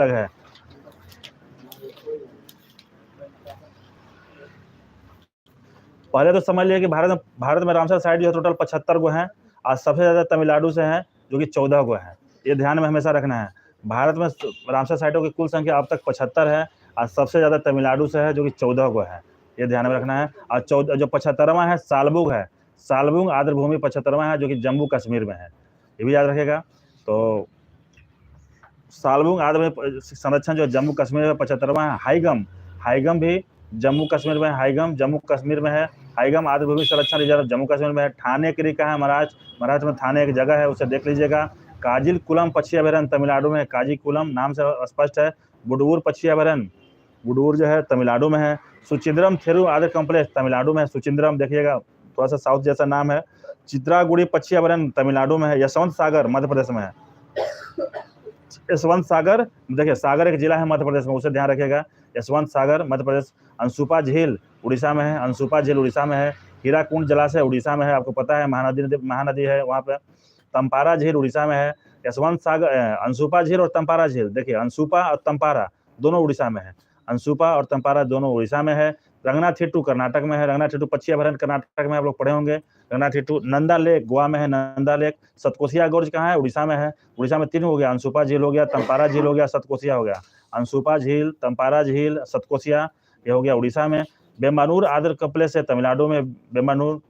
अलग है। पहले तो समझ लिया कि भारत में रामसर साइट जो है टोटल 75 गो हैं और सबसे ज्यादा तमिलनाडु से हैं जो कि 14 गो है। ये ध्यान में हमेशा रखना है। भारत में रामसर साइटों की कुल संख्या अब तक 75 है और सबसे ज्यादा तमिलनाडु से है जो कि 14 गो है। ये ध्यान में रखना है। और जो 75वां है सालबुग है। सालबुग आर्द्र भूमि 75वां है जो कि जम्मू कश्मीर में है। ये भी याद रखेगा। तो सालबुग आर्द्र संरक्षण जो जम्मू कश्मीर में 75वां है। हाईगम भी जम्मू कश्मीर में, हाईगम जम्मू कश्मीर में है। हाईगम आर्द्र भूमि संरक्षण रिजर्व जम्मू कश्मीर में है। ठाणे क्रीक का है महाराष्ट्र में ठाणे एक जगह है, उसे देख लीजिएगा। काजिलकुलम पक्षी अभयारण्य तमिलनाडु में है। काजिकुलम नाम से स्पष्ट है। बुडवूर पक्षी अभयारण्य, बुडवूर जो है तमिलनाडु में है। सुचिंद्रम थेरू आर्द्र कॉम्प्लेक्स तमिलनाडु में है। सुचिंद्रम देखिएगा थोड़ा सा साउथ जैसा नाम है। चित्रागुड़ी पक्षी अभयारण्य तमिलनाडु में है। यशवंत सागर मध्य प्रदेश में है। यशवंत सागर देखिए, सागर एक जिला है मध्य प्रदेश में, उसे ध्यान रखिएगा। यशवंत सागर मध्य प्रदेश। अंशुपा झील उड़ीसा में है। अंशुपा झील उड़ीसा में है। हीराकुंड जलाशय उड़ीसा में है, आपको पता है महानदी है वहाँ पे। तंपारा झील उड़ीसा में है। यशवंत सागर, अंशुपा झील और तंपारा झील, देखिए अंशुपा और तंपारा दोनों उड़ीसा में है। अंशुपा और तंपारा दोनों उड़ीसा में है। रंगनाथिट्टू कर्नाटक में है। रंगनाथिट्टू पक्षी अभयारण्य कर्नाटक में आप लोग पढ़े होंगे। रंगनाथिट्टू। नंदा लेक गोवा में है। नंदा लेक। सतकोसिया गोर्ज कहाँ है? उड़ीसा में है। उड़ीसा में 3 हो गया, अंशुपा झील हो गया, तंपारा झील हो गया, सतकोसिया हो गया। अंशुपा झील, तंपारा झील, सतकोसिया, ये हो गया उड़ीसा में। बेम्बानूर आर्द्र कॉम्प्लेक्स है तमिलनाडु में। बेम्बानूर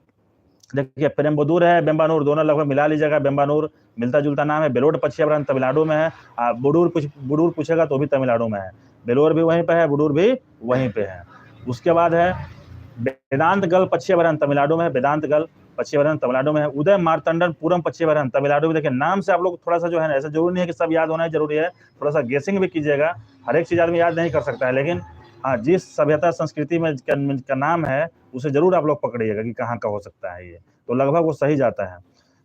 देखिए, पेरम्बदूर है, बेम्बानूर दोनों लगभग मिला लीजिएगा। बेम्बानूर मिलता जुलता नाम है। बेलोड पक्षी अभयारण्य तमिलनाडु में है। बुडूर पूछेगा तो भी तमिलनाडु में है। बेलोर भी वहीं पे है, बुडूर भी वहीं पे है। उसके बाद है वेदांतगल पक्षी अभयारण्य तमिलनाडु में है। वेदांतगल पक्षी अभयारण्य तमिलनाडु में है। उदय मार्तंडनपुरम पक्षी अभयारण्य तमिलनाडु में। देखिए नाम से आप लोग थोड़ा सा जो है ना, ऐसा जरूरी नहीं है कि सब याद होना जरूरी है, थोड़ा सा गेसिंग भी कीजिएगा। हर एक चीज आदमी याद नहीं कर सकता है, लेकिन हाँ, जिस सभ्यता संस्कृति में का नाम है उसे जरूर आप लोग पकड़िएगा कि कहाँ का हो सकता है ये, तो लगभग वो सही जाता है।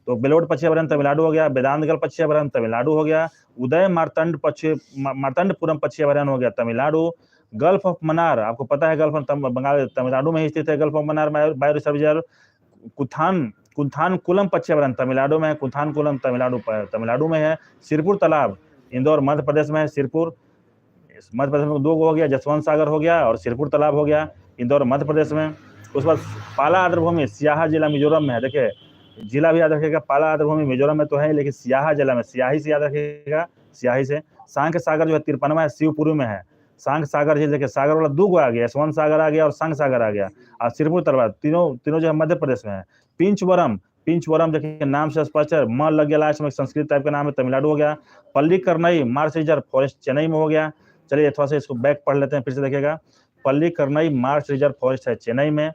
तो बेलोड पक्षी अभयारण्य तमिलनाडु हो गया। वेदांतगल पक्षी अभयारण्य तमिलनाडु हो गया। उदय मार्तंडपुरम पक्षी अभयारण्य हो गया तमिलनाडु। गल्फ ऑफ मन्नार, आपको पता है गल्फ बंगाल तमिलनाडु में ही स्थित है। Gulf of Mannar bio reserve. Kuthankulam पक्षी अभयारण्य तमिलनाडु में है। कुथानकुलम तमिलनाडु में है। सिरपुर तालाब इंदौर मध्य प्रदेश में है। सिरपुर मध्य प्रदेश में 2 हो गया, जसवंत सागर हो गया और सिरपुर तालाब हो गया, इंदौर मध्य प्रदेश में। उसके बाद पाला आर्द्र भूमि सियाहा जिला मिजोरम में है। देखिए जिला भी याद रखिएगा, पाला आर्द्र भूमि मिजोरम में तो है, लेकिन सियाहा जिला में, सियाही से याद रखिएगा, सियाही से। सांख सागर जो है 53वां है, शिवपुरी में है। सांख सागर झील देखिए, सागर वाला 2 आ गया, यशवंत सागर आ गया और सांख सागर आ गया। और सिरपुर तालाब तीनों जो है मध्य प्रदेश में है। पिंचवरम देखिए नाम से स्पष्ट है, म लग गया लास्ट में, संस्कृत टाइप का नाम है, तमिलनाडु हो गया। Pallikaranai Mars reserve forest Chennai में हो गया। चलिए थोड़ा सा इसको बैक पढ़ लेते हैं, फिर से देखिएगा। पल्लीकरनई मार्स रिजर्व फॉरेस्ट है चेन्नई में।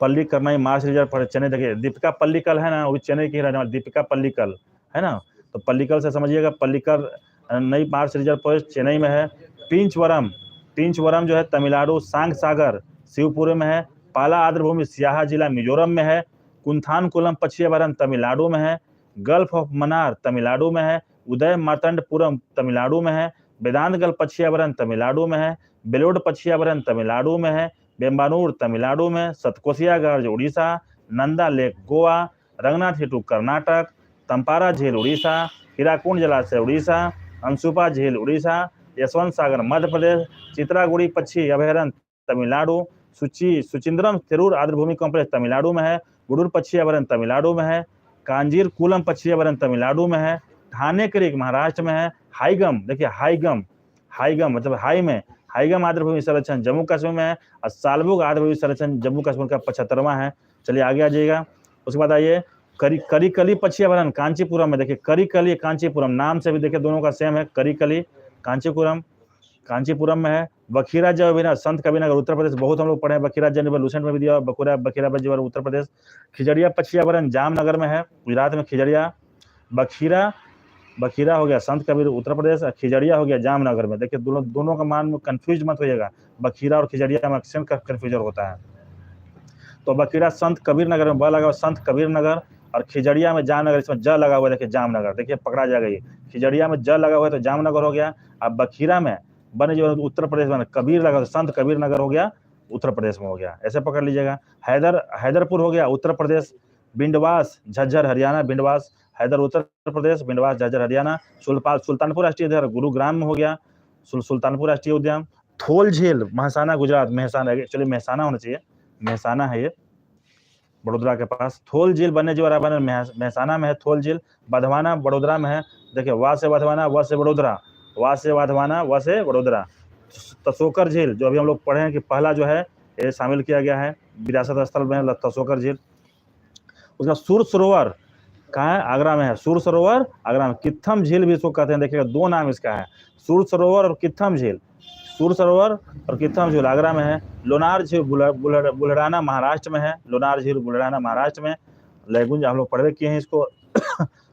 Pallikaranai Mars reserve forest Chennai. देखिए दीपिका पल्लीकल है ना, वो भी चेन्नई की रहने वाली दीपिका पल्लीकल है ना, तो पल्लीकल से समझिएगा। Pallikaranai Mars reserve forest Chennai में है। पिंचवरम जो है तमिलनाडु। सांख सागर शिवपुरी में है। पाला आर्द्र भूमि सियाहा जिला मिजोरम में है। कुंथानकुलम पक्षी अभयारण्य तमिलनाडु में है। गल्फ ऑफ मन्नार तमिलनाडु में है। उदय मार्तंडपुरम तमिलनाडु में है। वेदांतगल पक्षी अभयारण्य तमिलनाडु में है। बेलोड पक्षी अभयारण्य तमिलनाडु में है। बेम्बानूर तमिलनाडु में। सतकोसिया गर्ज उड़ीसा। नंदा लेक गोवा। रंगनाथिट्टू कर्नाटक। तंपारा झील उड़ीसा। हीराकुंड जलाशय उड़ीसा। अंशुपा झील उड़ीसा। यशवंत सागर मध्य प्रदेश। चित्रागुड़ी पक्षी अभयारण्य तमिलनाडु। सुचिंद्रम थेरूर आर्द्र भूमि कॉम्प्लेक्स तमिलनाडु में है। बुडूर पक्षी अभयारण्य तमिलनाडु में है। कांजीर कुलम पक्षी अभयारण्य तमिलनाडु में है। ठाणे क्रीक महाराष्ट्र में है। हाईगम देखिए, हाईगम मतलब हाईगम आर्द्र भूमि संरक्षण जम्मू कश्मीर में है। और सालबुग आर्द्र भूमि संरक्षण जम्मू कश्मीर का 75वां है। चलिए आगे आ जाइएगा। उसके बाद आइए करिकली पक्षी अभयारण्य कांचीपुरम में। देखिए करिकली कांचीपुरम नाम से भी देखिए दोनों का सेम है। करिकली कांचीपुरम में है। बखीरा जैव अभयारण्य संत कबीरनगर उत्तर प्रदेश, बहुत हम लोग पढ़े हैं। बखीरा जैव लूसेंट में भी दिया, बखीरा जैव उत्तर प्रदेश। खिजड़िया पक्षी अभयारण्य जामनगर में है, गुजरात में खिजड़िया। बखीरा हो गया संत कबीर उत्तर प्रदेश, खिजड़िया हो गया जामनगर में। देखिए दोनों का मान में कंफ्यूज मत होइएगा, बखीरा और खिजड़िया में अक्सर का कन्फ्यूजन होता है। तो बखीरा संत कबीर नगर में ब लगा हुआ संत कबीर नगर, और खिजड़िया में जामनगर, इसमें ज लगा हुआ देखिए जामनगर, देखिए पकड़ा जाएगा ये। खिजड़िया में ज लगा हुआ है तो जामनगर हो गया। अब बखीरा में बने जो उत्तर प्रदेश में कबीर लगा तो संत कबीर नगर हो गया, उत्तर प्रदेश में हो गया, ऐसे पकड़ लीजिएगा। हैदरपुर हो गया उत्तर प्रदेश। बिंडवास झज्जर हरियाणा, बिंडवास हैदर उत्तर प्रदेश, बिंडवास झज्जर हरियाणा। सुल्तानपुर राष्ट्रीय उद्यान गुरुग्राम में हो गया, सुल्तानपुर राष्ट्रीय उद्यान। थोल झील महसाना गुजरात, महसाना एक्चुअली महसाना होना चाहिए, महसाना है ये बड़ोदरा के पास। थोल झील वन्य जीव अभयारण्य महसाना में है थोल झील। बधवाना बड़ोदरा में है। देखिए वा से बधवाना, व से बड़ोदरा, वा से बधवाना, व से बड़ोदरा। तसोकर झील जो अभी हम लोग पढ़े हैं कि पहला जो है ये शामिल किया गया है विरासत स्थल में, तसोकर झील। उसका सुर सरोवर कहाँ है? आगरा में है। सुर सरोवर आगरा में। कित्थम झील भी इसको कहते हैं, देखिएगा दो नाम इसका है, सुर सरोवर और कित्थम झील। सुर सरोवर और कित्थम झील आगरा में है। लोनार झील बुल्ढाना महाराष्ट्र में है, लोनार झील बुल्ढाना महाराष्ट्र में। लैगुंज हम लोग पढ़वे किए हैं इसको।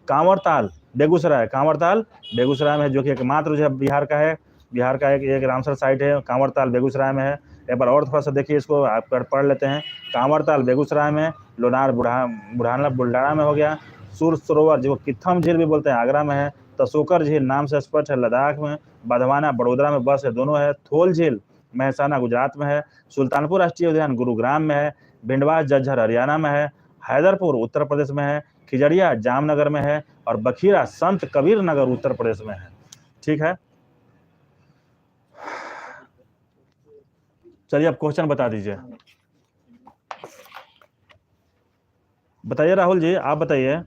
कांवरताल बेगूसराय, कांवरताल बेगूसराय में है, जो कि एकमात्र जो है बिहार का है, बिहार का एक रामसर साइट है, कांवरताल बेगूसराय में है। एक बार और थोड़ा सा देखिए इसको, आप पढ़ लेते हैं। कांवरताल बेगूसराय में, लोनार बुल्ढाना बुल्ढाना में हो गया। सुर सरोवर जो कित्थम झील भी बोलते हैं आगरा में है। तसोकर झील नाम से स्पष्ट है लद्दाख में। बधवाना बड़ोदरा में, बस है दोनों है। थोल झील महसाना गुजरात में है। सुल्तानपुर राष्ट्रीय उद्यान गुरुग्राम में है। बिंडवास झज्जर हरियाणा में है। हैदरपुर उत्तर प्रदेश में है। खिजड़िया जामनगर में है। और बखीरा संत कबीर नगर उत्तर प्रदेश में है। ठीक है, चलिए अब क्वेश्चन बता दीजिए। बताइए राहुल जी, आप बताइए,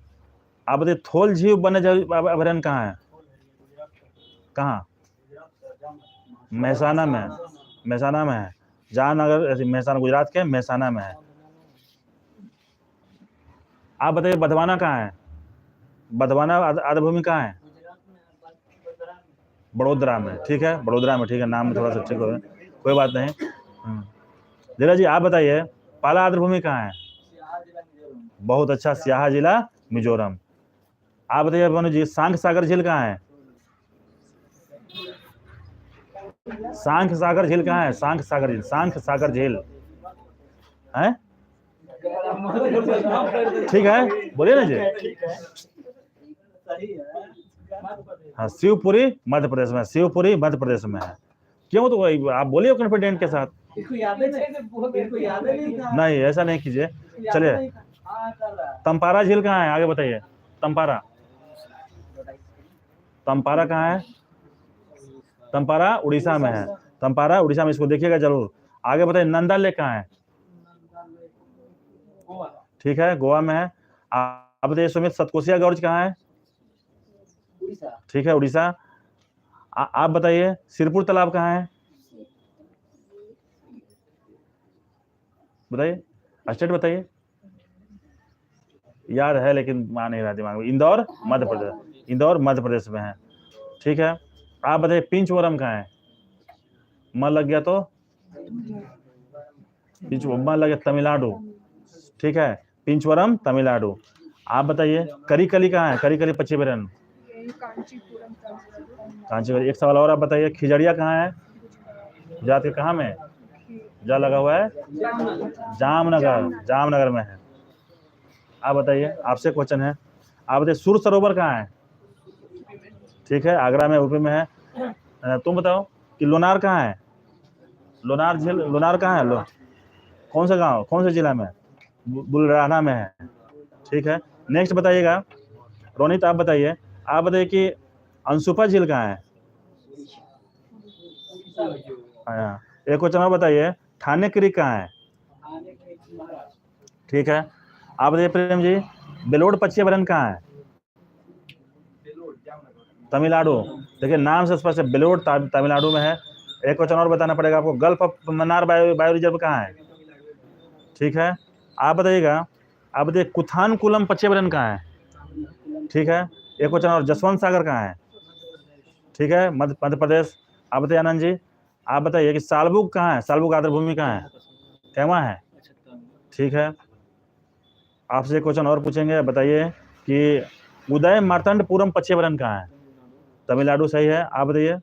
आप बताइए थोल झील वन्य जीव अभयारण्य कहाँ है? कहाँ? महसाना में, महसाना में है। जामनगर महसाना गुजरात के महसाना में है। आप बताइए बधवाना कहाँ है? बधवाना आर्द्रभूमि कहाँ है? बड़ोदरा में। ठीक है, बड़ोदरा में। ठीक है, नाम में थोड़ा सा ठीक हो गया, कोई बात नहीं। धीरज जी आप बताइए पाला आर्द्रभूमि कहाँ है? बहुत अच्छा, सियाहा जिला मिजोरम। आप बताइए भानु जी सांख सागर झील कहाँ है? सांख सागर झील कहाँ है? सांख सागर झील, सांख सागर झील है। ठीक है, बोलिए ना जी। हाँ, शिवपुरी मध्य प्रदेश में, शिवपुरी मध्य प्रदेश में है। क्यों, तो वही आप बोलिए कॉन्फिडेंट के साथ। नहीं, ऐसा नहीं कीजिए। चलिए तमपारा झील कहाँ है? आगे बताइए। तमपारा, तमपारा कहाँ है? तमपारा उड़ीसा में है। तमपारा उड़ीसा में, इसको देखिएगा जरूर। आगे बताइए नंदा लेक कहाँ है? ठीक है, गोवा में है। आप बताइए सुमित सतकोसिया गॉर्ज कहाँ है? ठीक है, उड़ीसा। आप बताइए सिरपुर तालाब कहाँ है? बताइए, स्टेट बताइए। याद है लेकिन मान नहीं रहा दिमाग में। इंदौर मध्य प्रदेश, इंदौर मध्य प्रदेश में है। ठीक है, आप बताइए पिंचवरम कहाँ है? मन लग गया तो मन लग गया तमिलनाडु। ठीक है, पिंचवरम तमिलनाडु। आप बताइए करिकली कहाँ है? करिकली पश्चिम बरन, कांचीपुरम। एक सवाल और आप बताइए खिजड़िया कहाँ है? गुजरात के कहाँ में जा लगा हुआ है? जामनगर, जामनगर में है। आप बताइए, आपसे क्वेश्चन है। आप बताइए सुर सरोवर कहाँ है? ठीक है, आगरा में, यूपी में है। तुम बताओ कि लोनार कहाँ है? लोनार झील, लोनार कहाँ है? कौन सा गांव, कौन से जिला में? बुल्ढाना में है। ठीक है, नेक्स्ट बताइएगा। रोनित आप बताइए, आप बताइए कि अंशुपा झील कहाँ है? एक क्वेश्चन और बताइए, थाने क्रीक कहाँ है? ठीक है, आप बताइए प्रेम जी बेलोड पक्षी अभयारण्य कहाँ है? तमिलनाडु। देखिए नाम से स्पष्ट है, बेलोड तमिलनाडु में है। एक क्वेश्चन और बताना पड़ेगा आपको, gulf of Mannar bio reserve कहाँ है? ठीक है, आप बताइएगा, आप बताइए कुथानकुलम पक्षी अभयारण्य कहाँ है? ठीक है, एक क्वेश्चन और, जसवंत सागर कहाँ है? ठीक है, मध्य प्रदेश। आप बताइए आनंद जी, आप बताइए कि सालबुग कहाँ है? सालबुग आर्द्रभूमि कहाँ है? कैमा है। ठीक है, आपसे क्वेश्चन और पूछेंगे, बताइए कि उदय मार्तंडपुरम पक्षी अभयारण्य कहाँ है? तमिलनाडु सही है। आप बताइए,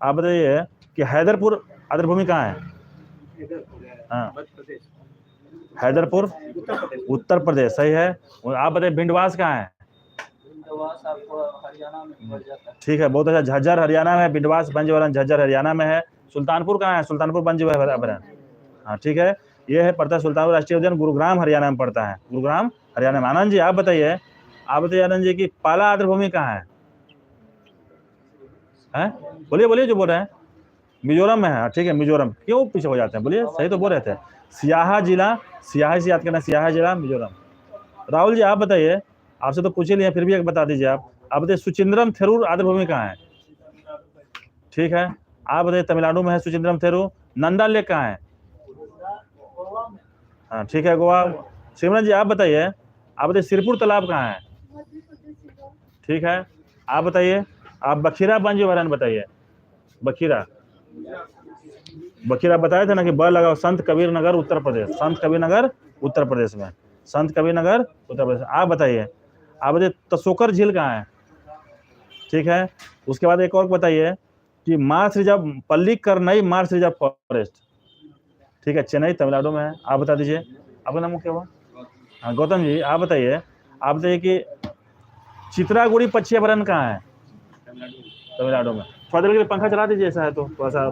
आप बताइए कि हैदरपुर आर्द्रभूमि कहाँ है? हाँ, हैदरपुर उत्तर प्रदेश सही है। आप बताइए बिंडवास कहाँ है? ठीक है, बहुत अच्छा, झज्जर हरियाणा में। बिंडवास वन्य जीव अभयारण्य झज्जर हरियाणा में है। सुल्तानपुर कहाँ है? सुल्तानपुर वन्य जीव अभयारण्य। हाँ ठीक है, ये है पड़ता है सुल्तानपुर राष्ट्रीय उद्यान, गुरुग्राम हरियाणा में पड़ता है, गुरुग्राम हरियाणा में। आनंद जी आप बताइए आनंद जी की पाला आर्द्रभूमि कहाँ है? बोलिए बोलिए जो बोल रहे हैं। मिजोरम में है, ठीक है मिजोरम। क्यों पीछे हो जाते हैं, बोलिए, सही तो बोल रहे थे। सियाहा जिला, सियाहा से याद करना, सियाहा जिला मिजोरम। राहुल जी आप बताइए, आपसे तो पूछ ही लिए फिर भी एक बता दीजिए आप बताइए सुचिंद्रम थेरूर आर्द्रभूमि कहाँ है? ठीक है, आप बताइए तमिलनाडु में है सुचिंद्रम थेरूर। नंदा लेक कहाँ है? हाँ ठीक है, गोवा। सिमरन जी आप बताइए सिरपुर तालाब कहाँ है? ठीक है, आप बताइए आप बखीरा बंज वरण बताइए। बखीरा बताया था ना कि ब लगाओ, संत कबीर नगर उत्तर प्रदेश, संत कबीर नगर उत्तर प्रदेश में, संत कबीर नगर उत्तर प्रदेश। आप बताइए तसोकर झील कहाँ है? ठीक है, उसके बाद एक और बताइए कि Mars reserve, Pallikaranai Mars reserve forest, ठीक है चेन्नई तमिलनाडु में है। आप बता दीजिए, आपका नाम क्या हुआ? हाँ गौतम जी आप बताइए कि चित्रागुड़ी पक्षी अभयारण्य कहाँ है? तमिलनाडु में। थोड़ा देर के लिए पंखा चला दीजिए, ऐसा है तो थोड़ा सा